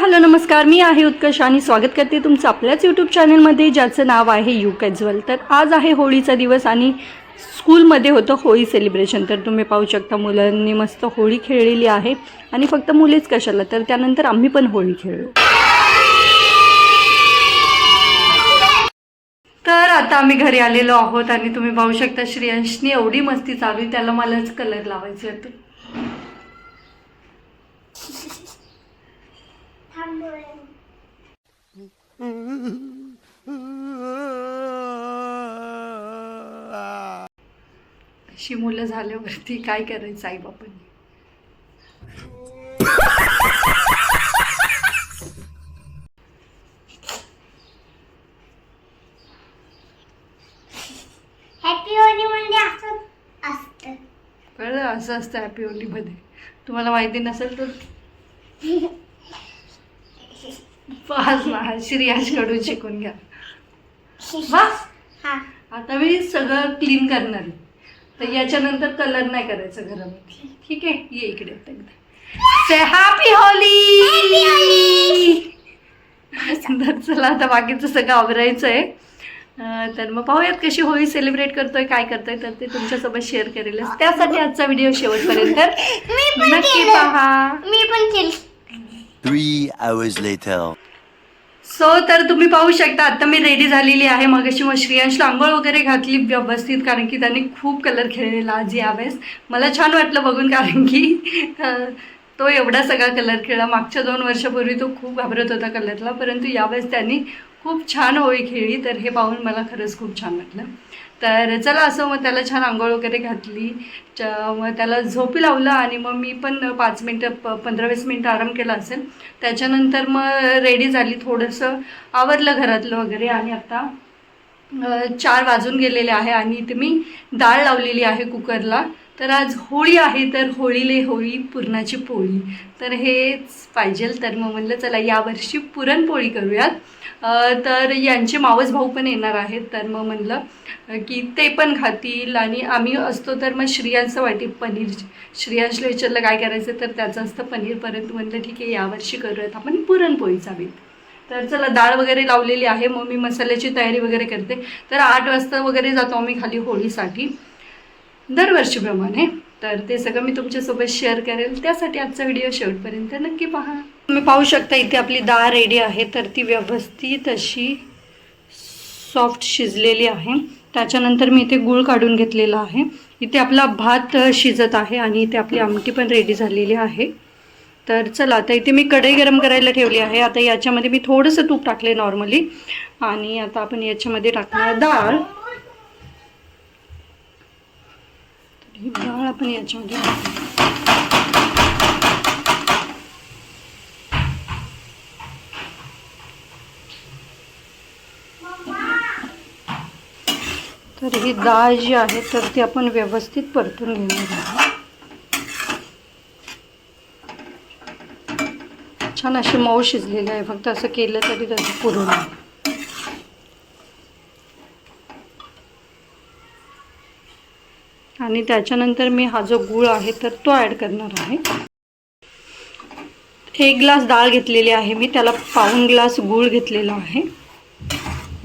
Hello नमस्कार, मी आहे उत्कर्ष आणि स्वागत करते तुमचं आपल्याच यूट्यूब चॅनलमध्ये ज्याचं नाव आहे यू कॅज्युअल। तर आज आहे होळीचा दिवस आणि स्कूलमध्ये होतं होळी सेलिब्रेशन। तर तुम्ही पाहू शकता मुलांनी मस्त होळी खेळलेली आहे आणि फक्त मुलेच कशाला तर त्यानंतर आम्ही पण होळी खेळलो। तर आता आम्ही घरी आलेलो आहोत आणि तुम्ही पाहू शकता श्रेयांशनी एवढी मस्ती चालू आहे, त्याला मलाच कलर लावायचे होते। अशी मुलं झाल्यावरती काय करायचं आई बापांनी। हॅपी होली म्हणजे असं असतं, कळलं? असं असतं हॅपी होलीमध्ये। तुम्हाला माहिती नसेल तर बस ना, श्रेयांशकडून शिकून घ्या बस। आता मी सगळं क्लीन करणार आहे, तर याच्यानंतर कलर नाही करायचं घरामध्ये, ठीक आहे? ये इकडे से हॅपी होली। तर चला आता बाकीचं सगळं आवरायचं आहे। तर मग पाहूयात कशी होळी सेलिब्रेट करतोय, काय करतोय, तर ते तुमच्यासोबत शेअर करेलच। त्यासाठी आजचा व्हिडिओ शेवटपर्यंत नक्की पहा। मी पण केली। 3 hours later. तर तुम्ही पाहू शकता आता मी रेडी झालेली आहे। मग अशी मग श्रेयांशला आंघोळ वगैरे घातली व्यवस्थित, कारण की त्यांनी खूप कलर खेळलेला आज यावेळेस। मला छान वाटलं बघून, कारण की तो एवढा सगळा कलर खेळला। मागच्या 2 वर्षापूर्वी तो खूप घाबरत होता कलरला, परंतु यावेळेस त्यांनी खूप छान होळी खेळली। तर हे पाहून मला खरंच खूप छान वाटलं। तर चला असं मग त्याला छान आंघोळ वगैरे घातली, मग त्याला झोपी लावलं आणि मग मी पण 5 मिनटं 15-20 मिनटं आराम केला असेल। त्याच्यानंतर मग रेडी झाली, थोडंसं आवरलं घरातलं वगैरे आणि आता 4 वाजून गेलेले आहे आणि इथे मी डाळ लावलेली आहे कुकरला। तर आज होळी आहे, तर होळीले होळी पुरणाची पोळी, तर हेच पाहिजे। तर मग म्हणलं चला यावर्षी पुरणपोळी करूयात। तर यांचे मावस भाऊ पण येणार आहेत, तर मग म्हणलं की ते पण खातील आणि आम्ही असतो। तर मग श्रेयांशचं वाटी पनीर, श्रेयांशला विचारलं काय करायचं, तर त्याचं असतं पनीर, परंतु म्हणलं ठीक आहे यावर्षी करूयात आपण पुरणपोळीचा बेत। तर चला डाळ वगैरे लावलेली आहे, मग मी मसाल्याची तयारी वगैरे करते। तर 8 वाजता वगैरे जातो आम्ही खाली होळीसाठी दरवर्षीप्रमाणे। तर ते सगळं मी तुमच्यासोबत शेअर करेल, त्यासाठी आजचा व्हिडिओ शेवटपर्यंत नक्की पहा। तुम्ही पाहू शकता इथे आपली डाळ रेडी आहे, तर ती व्यवस्थित अशी सॉफ्ट शिजलेली आहे। त्याच्यानंतर मी इथे गूळ काढून घेतलेला आहे। इथे आपला भात शिजत आहे आणि इथे आपली आमटी पण रेडी झालेली आहे। तर चला आता इथे मी कढई गरम करायला ठेवली आहे। आता याच्यामध्ये मी थोडंसं तूप टाकले नॉर्मली, आणि आता आपण याच्यामध्ये टाकणार डाळ। ही डाळ आपण याच्यामध्ये टाकू। तर ही डाळ जी आहे तर ती आपण व्यवस्थित परतून घेणार आहोत। छान अशी मऊ शिजलेली आहे, फक्त असं केलं तरी त्याचं पुरण आहे। आणि त्याच्यानंतर मी हा जो गूळ आहे तर तो ॲड करणार आहे। 1 ग्लास डाळ घेतलेली आहे मी, त्याला पाऊण ग्लास गूळ घेतलेला आहे।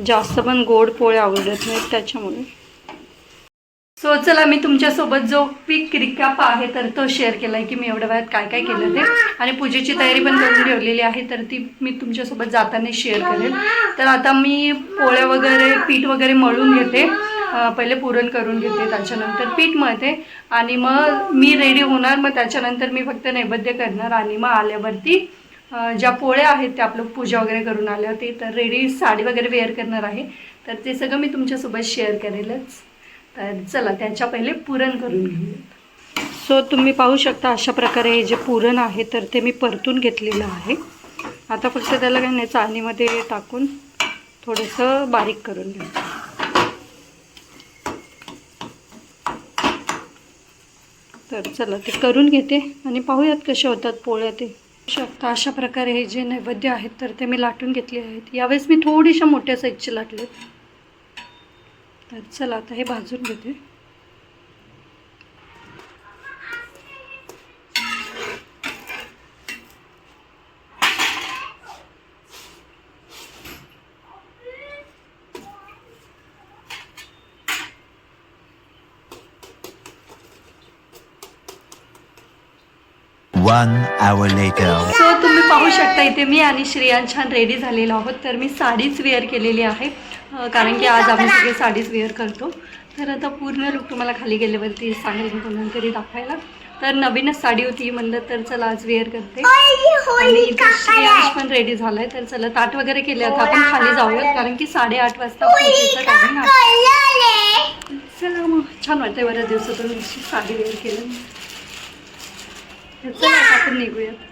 जास्त पण गोड पोळे आवडत नाहीत त्याच्यामुळे। चला मी तुमच्यासोबत जो क्विक रिकॅप आहे तर तो शेअर केला आहे की मी एवढ्या वेळात काय काय केलं ते, आणि पूजेची तयारी पण करून ठेवलेली आहे, तर ती मी तुमच्यासोबत जाताना शेअर करेल। तर आता मी पोळ्या वगैरे पीठ वगैरे मळून घेते, पहिले पुरण करून घेते, त्याच्यानंतर पीठ मळते आणि मग मी रेडी होणार। मग त्याच्यानंतर मी फक्त नैवेद्य करणार आणि मग आल्यावरती ज्या पोळ्या आहेत त्या आपलं पूजा वगैरे करून आल्यावरती तर रेडी साडी वगैरे वेअर करणार आहे, तर ते सगळं मी तुमच्यासोबत शेअर करेलच। तर चला त्याच्या पहिले पुरण करून घेऊयात। तुम्ही पाहू शकता अशा प्रकारे हे जे पुरण आहे तर ते मी परतून घेतलेलं आहे। आता फक्त त्याला काही नाही, चाळणीमध्ये टाकून थोडंसं बारीक करून घ्यायचं। तर चला ते करून घेते आणि पाहूयात कशा होतात पोळ्या। ते शकता अशा प्रकारे हे जे नैवेद्य आहेत तर ते मी लाटून घेतले आहेत। यावेळेस मी थोडीशा मोठ्या साईजचे लाटले। तर चला आता हे भाजून घेते। 1 hour later. सो तुम्ही पाहू शकता इथे मी आणि श्रेयान छान रेडी झालेलो आहोत. तर मी साडीच वेअर केलेली आहे कारण की आज आम्ही सगळे साडीच वेअर करतो. तर आता पूर्ण लुक तुम्हाला खाली गेल्यावरती सांगेल मी कोणाला तरी दाखवायला. तर नवीनच साडी होती म्हणलं तर चला आज वेअर करते. आणि इथे श्रेयांश पण रेडी झालाय. तर चला ताट वगैरे केले आता आपण खाली जाऊयात कारण की 8:30 वाजता पोहोचायचं टायमिंग आहे. चला मग छान वाटतंय बऱ्याच दिवसातून अशी साडी वेअर केलं. तर चला आता आपण निघूयात.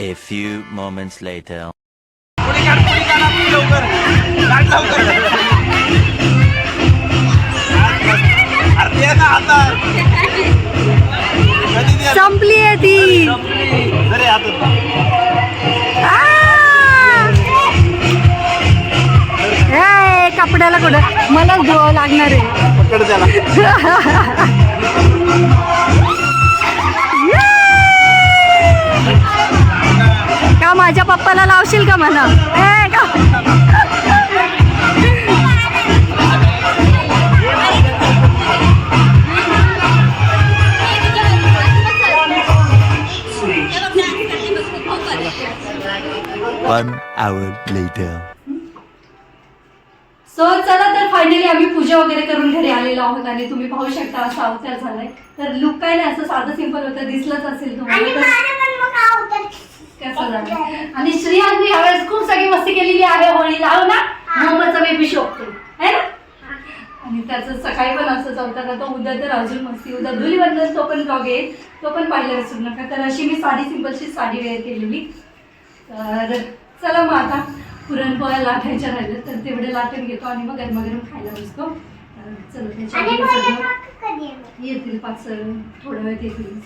A few moments later. संपली आहे ती. कपड्याला कुठं मला धुवावं लागणार आहे. का माझ्या पप्पाला लावशील का म्हणा. One hour later. सो चला तर फायनली आम्ही पूजा वगैरे करून घरी आलेलो आहोत आणि तुम्ही पाहू शकता असा अवतार झालाय. तर लुक काय नाही असं साधं सिंपल होतं दिसलंच असेल तुम्हाला. कसं झालं. आणि श्रेयांनी यावेळेस खूप सगळी मस्ती केलेली आहे. होळी लाव ना मम्माचा बेबी शोभतो है ना. आणि त्याचं सकाळी पण असंच होतं का तो उद्या तर अजून मस्ती. उद्या धुलीवंदन तो पण ब्लॉग येईल, तो पण पाहिलं विसरू नका. तर अशी मी सिंपलची साडी वेअर केलेली. तर चला मग आता पुरणपोळ्या लाटायच्या राहिल्या तर तेवढे लाटून घेतो आणि मग गरमागरम खायला बसतो. चला येतील 5 थोड्या वेळात येतील.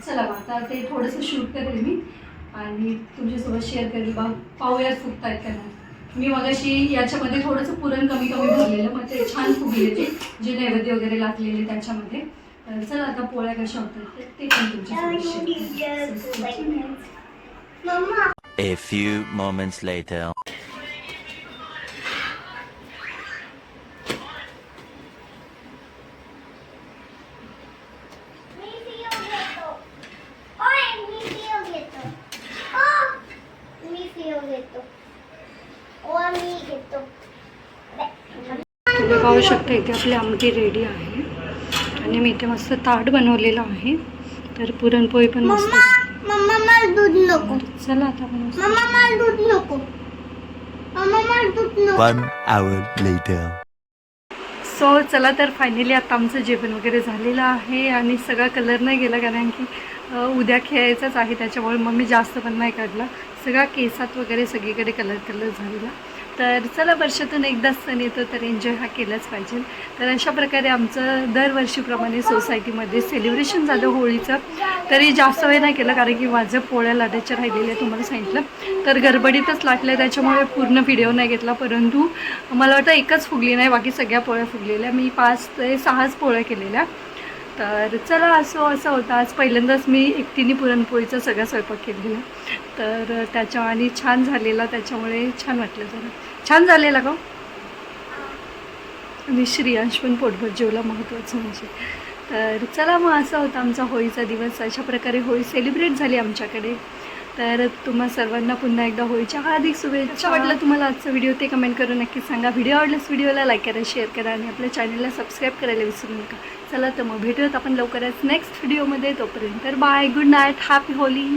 चला मग आता ते थोडंसं शूट करेल मी आणि तुमच्यासोबत शेअर करेल. पाहूयात फुगतायत का नाही. मी मगाशी याच्यामध्ये थोडंसं पुरण कमी भरलेलं, मग ते छान फुगले ते जे नैवेद्य वगैरे लागलेले त्याच्यामध्ये. तर चला आता पोळ्या कशा होतात ते पण तुमच्यासोबत शेअर करेल. A few moments later. तुम्ही पाहू शकता इथे आपली आमटी रेडी आहे आणि मी इथे मस्त ताट बनवलेलं आहे. तर पुरणपोळी पण मस्त. मम्मा मला दूध नको. चला आता बनवू. मम्मा मला दूध नको. मम्मा मला दूध नको. 1 hour later. सो चला तर फायनली आता आमचं जेवण वगैरे झालेलं आहे आणि सगळा कलर नाही गेला कारण की उद्या खेळायचंच आहे त्याच्यामुळे मग मी जास्त पण नाही काढला. सगळा केसात वगैरे सगळीकडे कलर झालेला. तर चला वर्षातून एकदाच सण येतो तर एन्जॉय हा केलाच पाहिजे. तर अशा प्रकारे आमचं दरवर्षीप्रमाणे सोसायटीमध्ये सेलिब्रेशन झालं होळीचं. तरी जास्त वेळ नाही केलं कारण की माझं पोळ्या लाटायच्या राहिलेल्या तुम्हाला सांगितलं. तर गडबडीतच लाटल्या त्याच्यामुळे पूर्ण व्हिडिओ नाही घेतला. परंतु मला वाटतं एकच फुगली नाही, बाकी सगळ्या पोळ्या फुगलेल्या. मी 5 ते 6 पोळ्या केलेल्या. तर चला असं होतं. आज पहिल्यांदाच मी एकटीने पुरणपोळीचा सगळा स्वयंपाक केलेला. तर त्याच्या आणि छान झालेला त्याच्यामुळे छान वाटलं. जरा छान झालेला का. आणि श्रियांश पण पोटभर जेवला, महत्त्वाचं म्हणजे. तर चला मग असं होतं आमचा होळीचा दिवस. अशा प्रकारे होळी सेलिब्रेट झाली आमच्याकडे. तर तुम्हा सर्वांना पुन्हा एकदा होळीच्या हार्दिक शुभेच्छा. वाटलं तुम्हाला आजचा व्हिडिओ ते कमेंट करून नक्की सांगा. व्हिडिओ आवडल्यास व्हिडिओला लाईक करा, शेअर करा आणि आपल्या चॅनलला सबस्क्राईब करायला विसरू नका. चला तर मग भेटूयात आपण लवकरच नेक्स्ट व्हिडिओमध्ये. तोपर्यंत bye, good night, happy Holy.